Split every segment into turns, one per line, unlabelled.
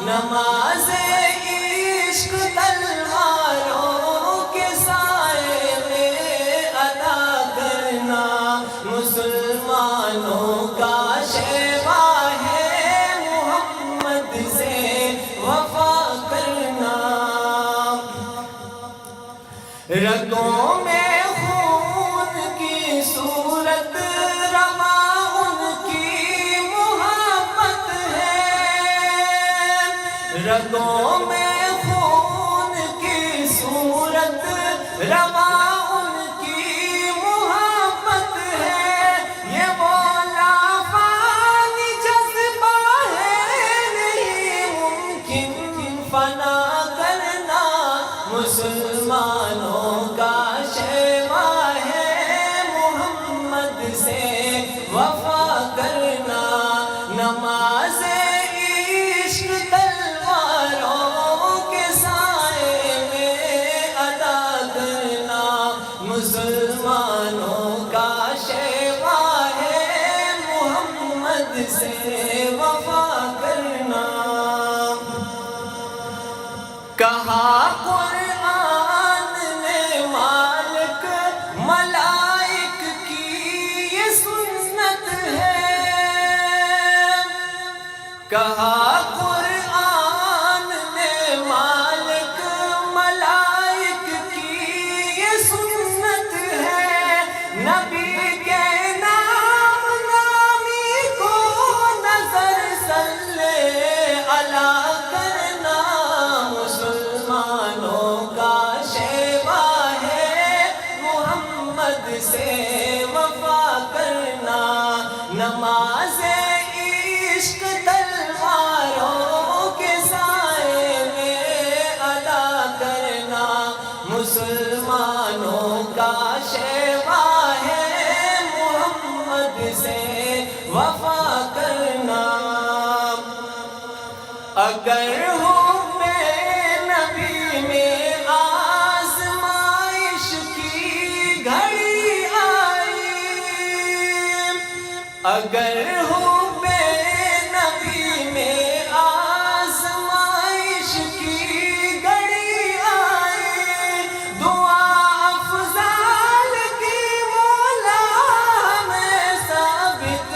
نماز عشق تلواروں کے سائے میں ادا کرنا مسلمانوں کا شیوا ہے، محمد سے وفا کرنا۔ رگوں میں خون کی صورت رواں ان کی محبت ہے، رگوں میں خون کی صورت رواں ان کی محبت ہے، یہ وہ لافانی جذبہ ہے، نہیں ممکن فنا کرنا مسلمانوں کا شیوا ہے، محمد سے وفا کرنا۔ نماز عشق تلواروں کے سائے میں ادا کرنا مسلمانوں کا شیوا ہے، محمد سے وفا کرنا۔ کہا قرآن نے مالک ملائک کی یہ سنت ہے، کہا قرآن نے مالک ملائک کی یہ سنت ہے، نبی کے نام نامی کو نظر صلی علیہ کرنا مسلمانوں کا شیوا ہے، محمد سے وفا کرنا۔ نماز عشق تلواروں کے سائے میں ادا کرنا مسلمانوں کا شیوا ہے، محمد سے وفا کرنا۔ اگر حب نبی میں آزمائش کی گھڑی آئی، اگر حب نبی میں آزمائش کی گھڑی آئی، دعا افضال کی مولا ہمیں ثابت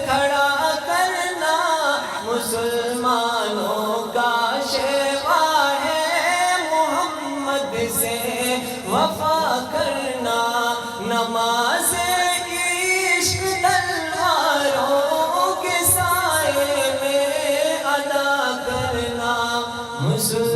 کھڑا کرنا مسلمانوں کا شیوا ہے، محمد سے وفا کرنا۔ نماز عشق تلواروں کے سائے میں ادا کرنا مسلمانوں